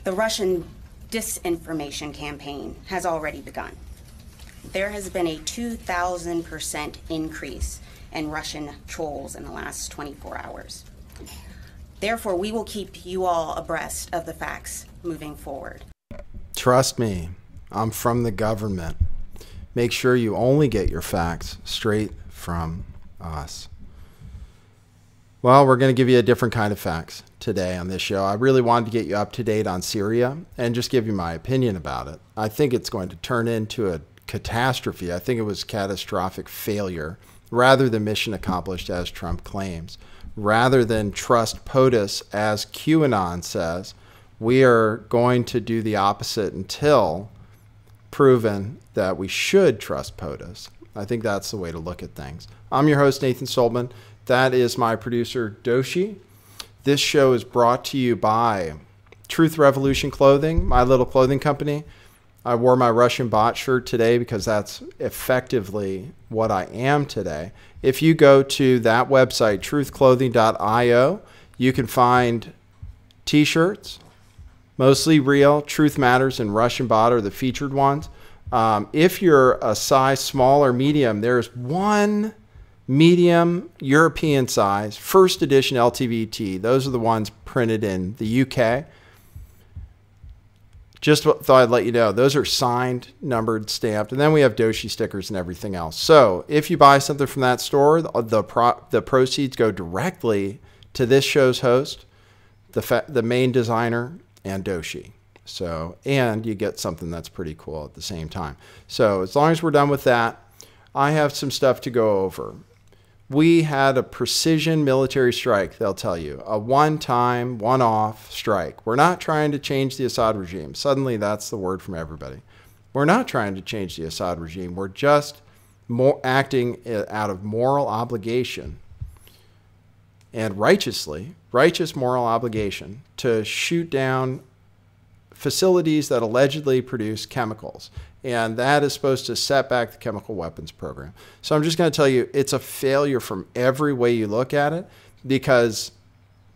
The Russian disinformation campaign has already begun. There has been a 2,000% increase in Russian trolls in the last 24 hours. Therefore, we will keep you all abreast of the facts moving forward. Trust me, I'm from the government. Make sure you only get your facts straight from us. Well, we're going to give you a different kind of facts today on this show. I really wanted to get you up to date on Syria and just give you my opinion about it. I think it's going to turn into a catastrophe. I think it was catastrophic failure rather than mission accomplished as Trump claims. Rather than trust POTUS as QAnon says, we are going to do the opposite until proven that we should trust POTUS. I think that's the way to look at things. I'm your host, Nathan Soltman. That is my producer, Doshi. This show is brought to you by Truth Revolution Clothing, my little clothing company. I wore my Russian bot shirt today because that's effectively what I am today. If you go to that website, truthclothing.io, you can find t-shirts, mostly real. Truth Matters and Russian bot are the featured ones. If you're a size small or medium, there's one medium European size, first edition LTVT. Those are the ones printed in the UK. Just thought I'd let you know, those are signed, numbered, stamped, and then we have Doshi stickers and everything else. So if you buy something from that store, the proceeds go directly to this show's host, the main designer, and Doshi. So, and you get something that's pretty cool at the same time. So as long as we're done with that, I have some stuff to go over. We had a precision military strike, they'll tell you. A one-time, one-off strike. We're not trying to change the Assad regime. Suddenly, that's the word from everybody. We're not trying to change the Assad regime. We're just acting out of moral obligation and righteous moral obligation to shoot down facilities that allegedly produce chemicals. And that is supposed to set back the chemical weapons program. So I'm just going to tell you, it's a failure from every way you look at it, because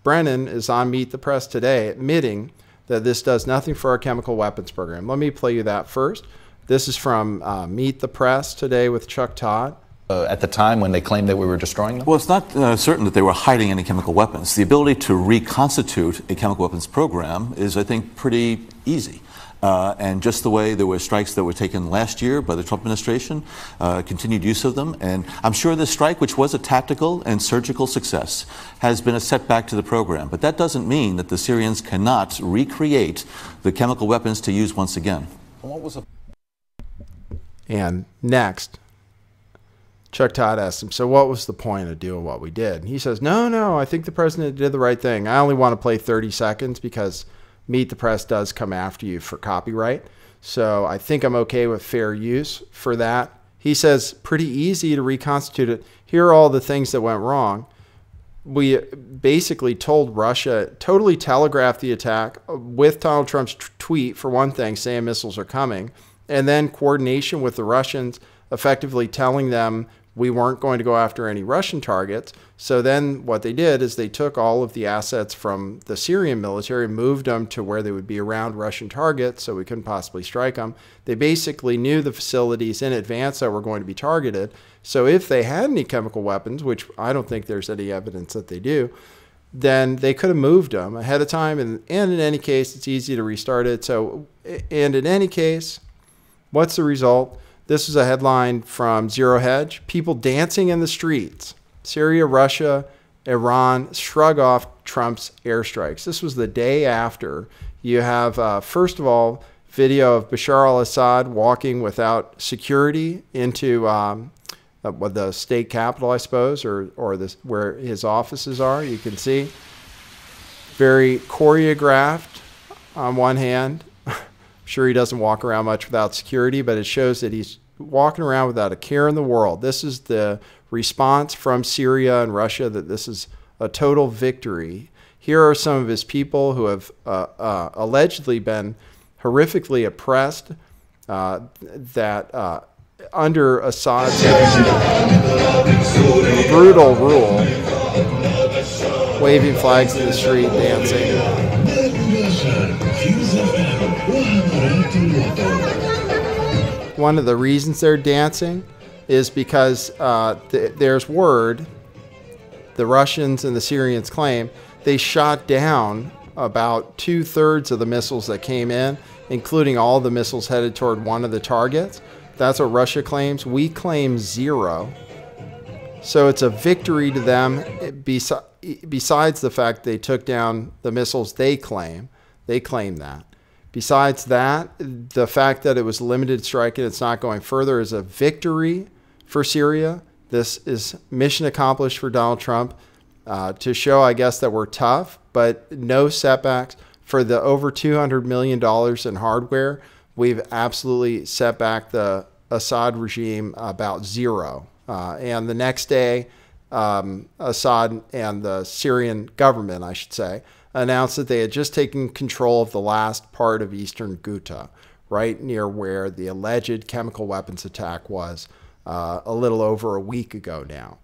Brennan is on Meet the Press today admitting that this does nothing for our chemical weapons program. Let me play you that first. This is from Meet the Press today with Chuck Todd. At the time when they claimed that we were destroying them? Well, it's not certain that they were hiding any chemical weapons. The ability to reconstitute a chemical weapons program is, I think, pretty easy. And just the way there were strikes that were taken last year by the Trump administration, continued use of them. And I'm sure this strike, which was a tactical and surgical success, has been a setback to the program. But that doesn't mean that the Syrians cannot recreate the chemical weapons to use once again. What was And next, Chuck Todd asked him, so what was the point of doing what we did? And he says, no, I think the president did the right thing. I only want to play 30 seconds because Meet the Press does come after you for copyright. So I think I'm okay with fair use for that. He says, pretty easy to reconstitute it. Here are all the things that went wrong. We basically told Russia, totally telegraphed the attack with Donald Trump's tweet, for one thing, saying missiles are coming, and then coordination with the Russians, effectively telling them we weren't going to go after any Russian targets. So then what they did is they took all of the assets from the Syrian military, moved them to where they would be around Russian targets so we couldn't possibly strike them. They basically knew the facilities in advance that were going to be targeted. So if they had any chemical weapons, which I don't think there's any evidence that they do, then they could have moved them ahead of time. And in any case, it's easy to restart it. So, and in any case, what's the result? This is a headline from Zero Hedge. People dancing in the streets. Syria, Russia, Iran shrug off Trump's airstrikes. This was the day after. You have, first of all, video of Bashar al-Assad walking without security into the state capital, I suppose, or this, where his offices are. You can see. Very choreographed on one hand. Sure, he doesn't walk around much without security, but it shows that he's walking around without a care in the world. This is the response from Syria and Russia, that this is a total victory. Here are some of his people who have allegedly been horrifically oppressed, that under Assad's brutal rule, waving flags in the street, dancing. One of the reasons they're dancing is because there's word, the Russians and the Syrians claim, they shot down about 2/3 of the missiles that came in, including all the missiles headed toward one of the targets. That's what Russia claims. We claim 0. So it's a victory to them, besides the fact they took down the missiles they claim. They claim that. Besides that, the fact that it was limited strike and it's not going further is a victory for Syria. This is mission accomplished for Donald Trump, to show, I guess, that we're tough, but no setbacks. For the over $200 million in hardware, we've absolutely set back the Assad regime about 0. And the next day, Assad and the Syrian government, I should say, announced that they had just taken control of the last part of eastern Ghouta, right near where the alleged chemical weapons attack was a little over a week ago now.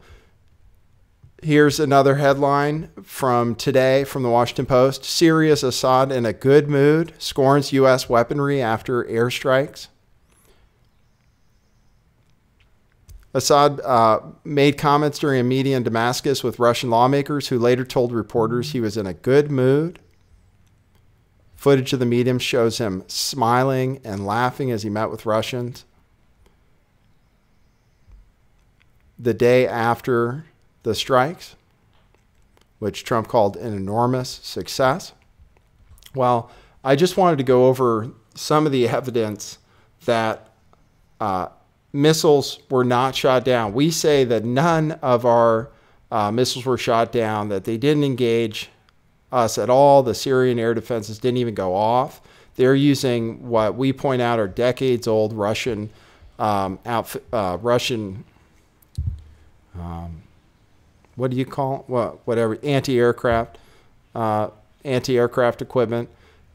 Here's another headline from today from the Washington Post. Syria's Assad in a good mood, scorns U.S. weaponry after airstrikes. Assad made comments during a meeting in Damascus with Russian lawmakers who later told reporters he was in a good mood. Footage of the meeting shows him smiling and laughing as he met with Russians. The day after the strikes, which Trump called an enormous success. Well, I just wanted to go over some of the evidence that missiles were not shot down. We say that none of our missiles were shot down, that they didn't engage us at all. The Syrian air defenses didn't even go off. They're using what we point out are decades-old Russian what do you call it? Well, whatever, anti-aircraft equipment,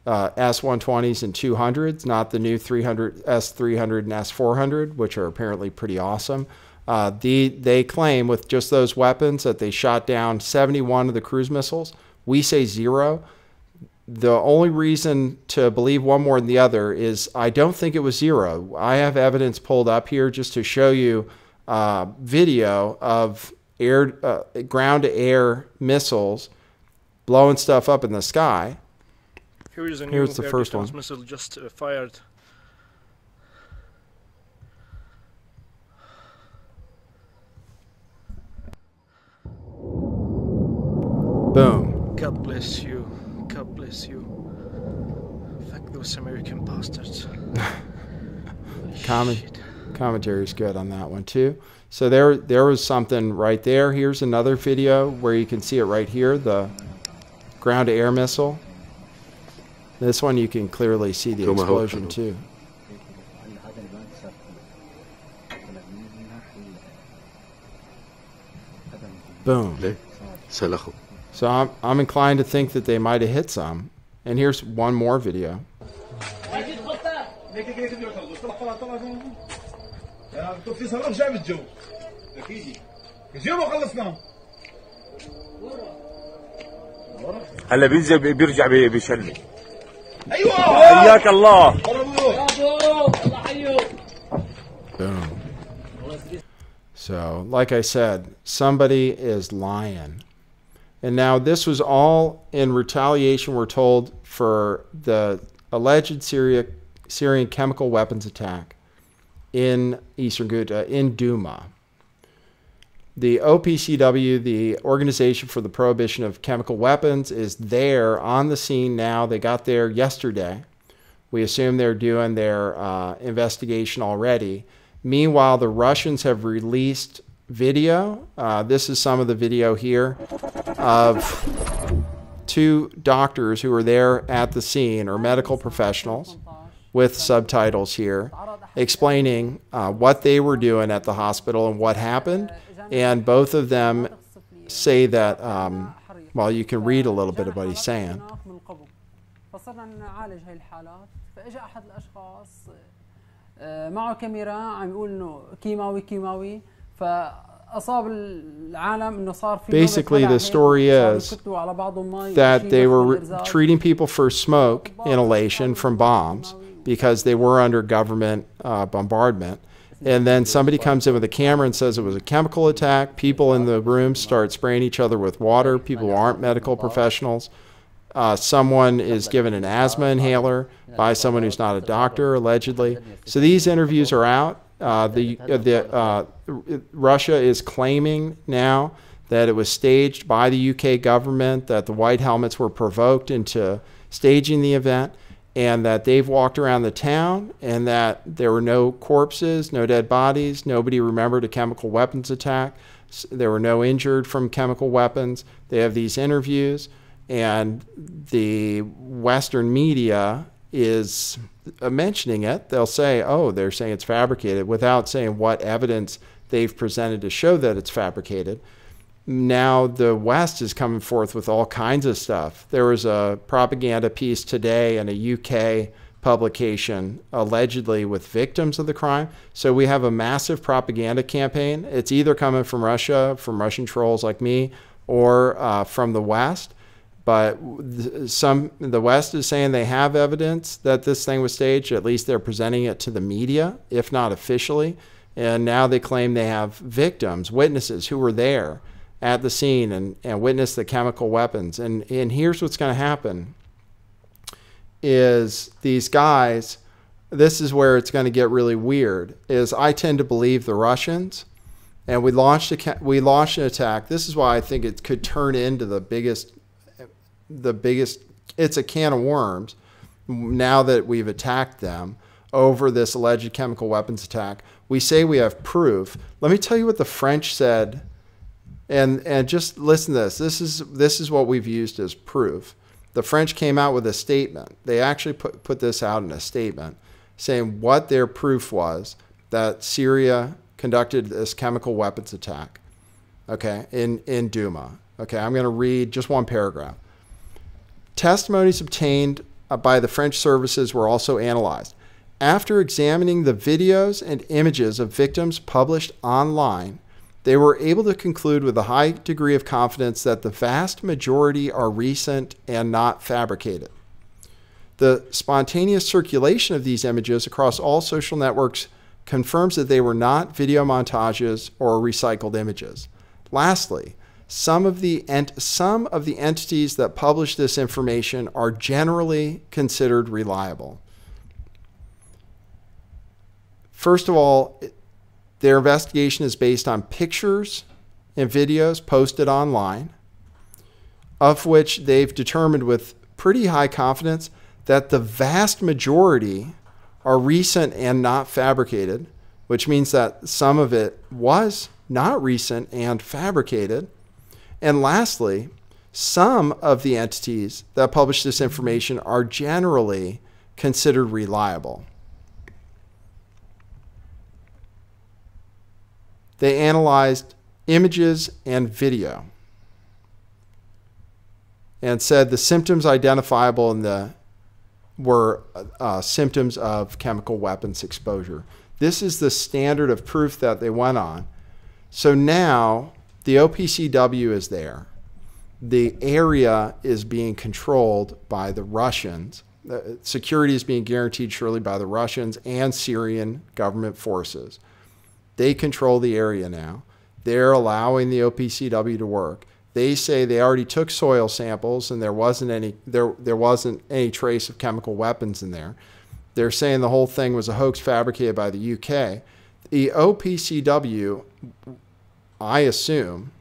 S-120s and 200s, not the new S-300 and S-400, which are apparently pretty awesome. They claim with just those weapons that they shot down 71 of the cruise missiles. We say 0. The only reason to believe one more than the other is I don't think it was 0. I have evidence pulled up here just to show you video of ground-to-air missiles blowing stuff up in the sky. Here's the first one. Missile just fired. Boom. God bless you. God bless you. Fuck those American bastards. Commentary is good on that one too. So there was something right there. Here's another video where you can see it right here, the ground-to-air missile. This one you can clearly see the explosion too. Boom. So I'm inclined to think that they might have hit some. And here's one more video. هلا بينزل بيرجع بيشلي ايوه حياك الله. Boom. So, like I said, somebody is lying. And now this was all in retaliation, we're told, for the alleged Syrian chemical weapons attack in eastern Ghouta, in Duma. The OPCW, the Organization for the Prohibition of Chemical Weapons, is there on the scene now. They got there yesterday. We assume they're doing their investigation already. Meanwhile, the Russians have released video. This is some of the video here of 2 doctors who were there at the scene, or medical professionals, with subtitles here, explaining what they were doing at the hospital and what happened. And both of them say that, well, you can read a little bit of what he's saying. معه كاميرا عم يقول انه كيماوي Basically, the story is that they were treating people for smoke inhalation from bombs because they were under government bombardment. And then somebody comes in with a camera and says it was a chemical attack. People in the room start spraying each other with water, people who aren't medical professionals. Someone is given an asthma inhaler by someone who's not a doctor, allegedly. So these interviews are out. Russia is claiming now that it was staged by the UK government, that the white helmets were provoked into staging the event, and that they've walked around the town and that there were no corpses, no dead bodies, nobody remembered a chemical weapons attack. There were no injured from chemical weapons. They have these interviews, and the Western media is mentioning it. They'll say, oh, they're saying it's fabricated, without saying what evidence they've presented to show that it's fabricated. Now the West is coming forth with all kinds of stuff. There was a propaganda piece today in a UK publication allegedly with victims of the crime. So we have a massive propaganda campaign. It's either coming from Russia, from Russian trolls like me, or from the West. But the West is saying they have evidence that this thing was staged. At least they're presenting it to the media, if not officially. And now they claim they have victims, witnesses who were there at the scene and witnessed the chemical weapons. And here's what's going to happen is these guys, this is where it's going to get really weird, is I tend to believe the Russians. And we launched an attack. This is why I think it could turn into the biggest, it's a can of worms now that we've attacked them over this alleged chemical weapons attack. We say we have proof. Let me tell you what the French said, and just listen to this. This is what we've used as proof. The French came out with a statement. They actually put this out in a statement saying what their proof was that Syria conducted this chemical weapons attack, okay, in Duma. Okay, I'm going to read just one paragraph. Testimonies obtained by the French services were also analyzed. After examining the videos and images of victims published online, they were able to conclude with a high degree of confidence that the vast majority are recent and not fabricated. The spontaneous circulation of these images across all social networks confirms that they were not video montages or recycled images. Lastly, some of the entities that publish this information are generally considered reliable. First of all, their investigation is based on pictures and videos posted online, of which they've determined with pretty high confidence that the vast majority are recent and not fabricated, which means that some of it was not recent and fabricated. And lastly, some of the entities that publish this information are generally considered reliable. They analyzed images and video and said the symptoms identifiable in were symptoms of chemical weapons exposure. This is the standard of proof that they went on. So now the OPCW is there. The area is being controlled by the Russians. Security is being guaranteed surely by the Russians and Syrian government forces. They control the area now. They're allowing the OPCW to work. They say they already took soil samples and there wasn't any trace of chemical weapons in there. They're saying the whole thing was a hoax fabricated by the UK. The OPCW, I assume,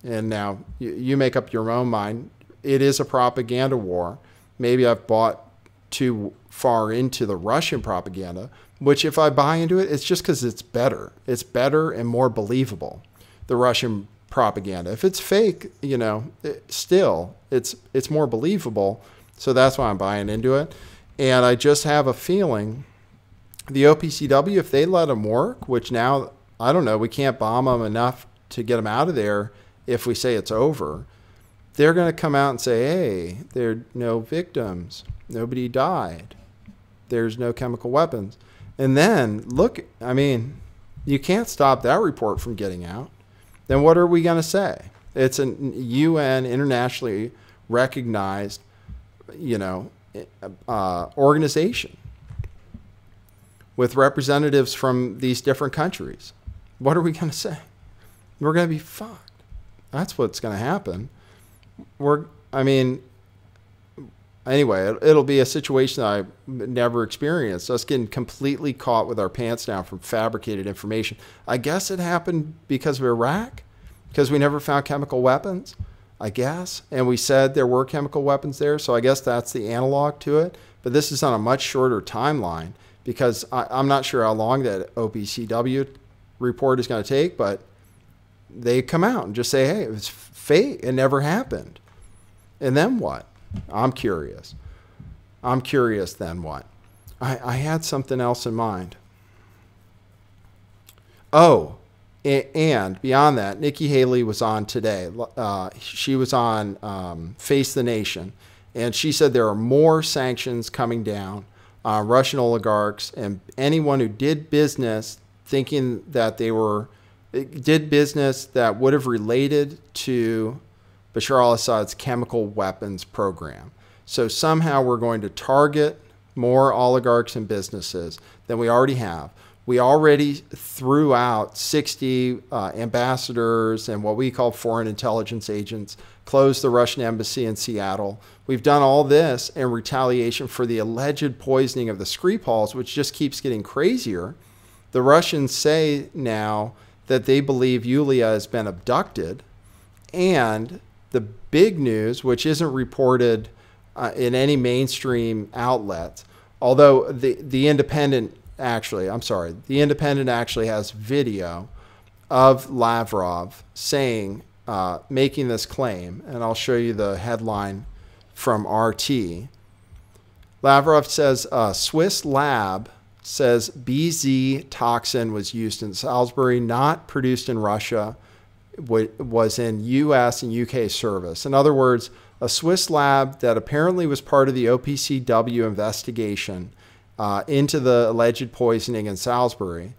and now you make up your own mind, it is a propaganda war. Maybe I've bought too far into the Russian propaganda, which if I buy into it, it's just because it's better. It's better and more believable, the Russian propaganda. If it's fake, you know, still, it's more believable. So that's why I'm buying into it. And I just have a feeling the OPCW, if they let them work, which now, I don't know, we can't bomb them enough to get them out of there if we say it's over, they're going to come out and say, hey, there are no victims. Nobody died. There's no chemical weapons. And then, look, I mean, you can't stop that report from getting out. then what are we going to say? It's a UN internationally recognized, organization with representatives from these different countries. What are we going to say? We're going to be fucked. That's what's going to happen. Anyway, it'll be a situation that I never experienced. Us getting completely caught with our pants down from fabricated information. I guess it happened because of Iraq, because we never found chemical weapons, I guess. And we said there were chemical weapons there, so I guess that's the analog to it. But this is on a much shorter timeline, because I'm not sure how long that OPCW report is going to take, but they come out and just say, hey, it was fake. It never happened. And then what? I'm curious. Then what? I had something else in mind. Oh, and beyond that, Nikki Haley was on today. She was on Face the Nation, and she said there are more sanctions coming down on Russian oligarchs and anyone who did business thinking that did business that would have related to Bashar al-Assad's chemical weapons program. So somehow we're going to target more oligarchs and businesses than we already have. We already threw out 60 ambassadors and what we call foreign intelligence agents, closed the Russian embassy in Seattle. We've done all this in retaliation for the alleged poisoning of the Skripals, which just keeps getting crazier. The Russians say now that they believe Yulia has been abducted, and the big news, which isn't reported in any mainstream outlets, although the Independent actually has video of Lavrov saying, making this claim, and I'll show you the headline from RT. Lavrov says a Swiss lab says BZ toxin was used in Salisbury, not produced in Russia, was in US and UK service. In other words, a Swiss lab that apparently was part of the OPCW investigation into the alleged poisoning in Salisbury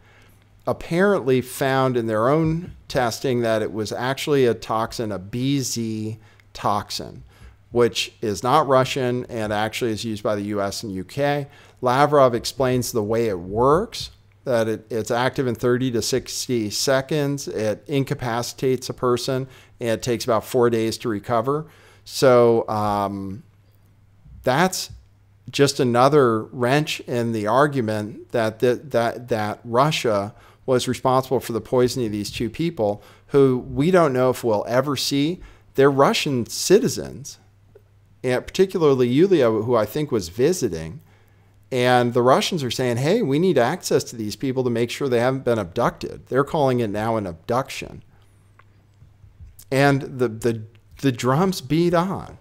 apparently found in their own testing that it was actually a toxin, a BZ toxin, which is not Russian and actually is used by the US and UK. Lavrov explains the way it works, that it's active in 30 to 60 seconds. It incapacitates a person, and it takes about 4 days to recover. So that's just another wrench in the argument that Russia was responsible for the poisoning of these two people who we don't know if we'll ever see. They're Russian citizens, and particularly Yulia, who I think was visiting. And the Russians are saying, hey, we need access to these people to make sure they haven't been abducted. They're calling it now an abduction. And the drums beat on.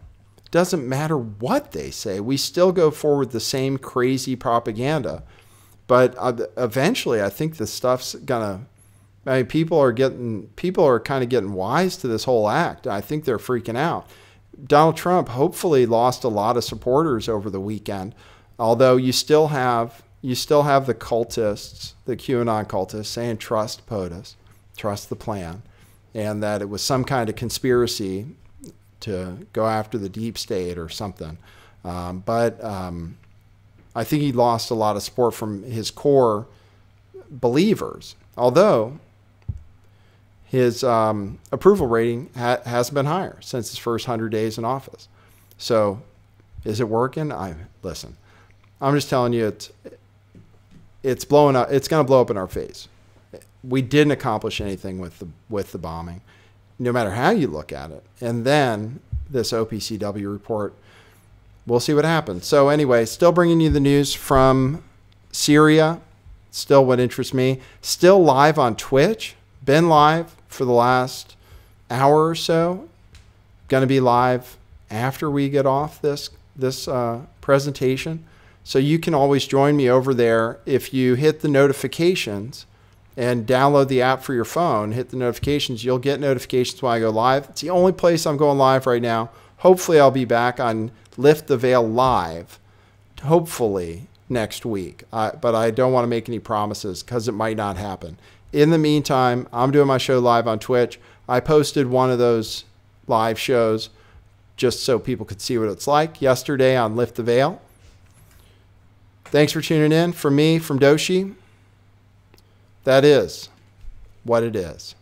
Doesn't matter what they say. We still go forward the same crazy propaganda. But eventually, I think this stuff's gonna. I mean, people are kind of getting wise to this whole act. I think they're freaking out. Donald Trump hopefully lost a lot of supporters over the weekend, although you still have the cultists, the QAnon cultists, saying trust POTUS, trust the plan, and that it was some kind of conspiracy to go after the deep state or something. But I think he lost a lot of support from his core believers, although his approval rating hasn't been higher since his first 100 days in office. So is it working? Listen, I'm just telling you, it's blowing up. It's going to blow up in our face. We didn't accomplish anything with the bombing, no matter how you look at it. And then this OPCW report, we'll see what happens. So anyway, still bringing you the news from Syria. Still what interests me. Still live on Twitch. Been live for the last hour or so. Going to be live after we get off this presentation. So you can always join me over there. If you hit the notifications and download the app for your phone, hit the notifications, you'll get notifications when I go live. It's the only place I'm going live right now. Hopefully I'll be back on Lift the Veil Live, hopefully next week. But I don't want to make any promises because it might not happen. In the meantime, I'm doing my show live on Twitch. I posted one of those live shows just so people could see what it's like yesterday on Lift the Veil. Thanks for tuning in. From me, from Doshi, that is what it is.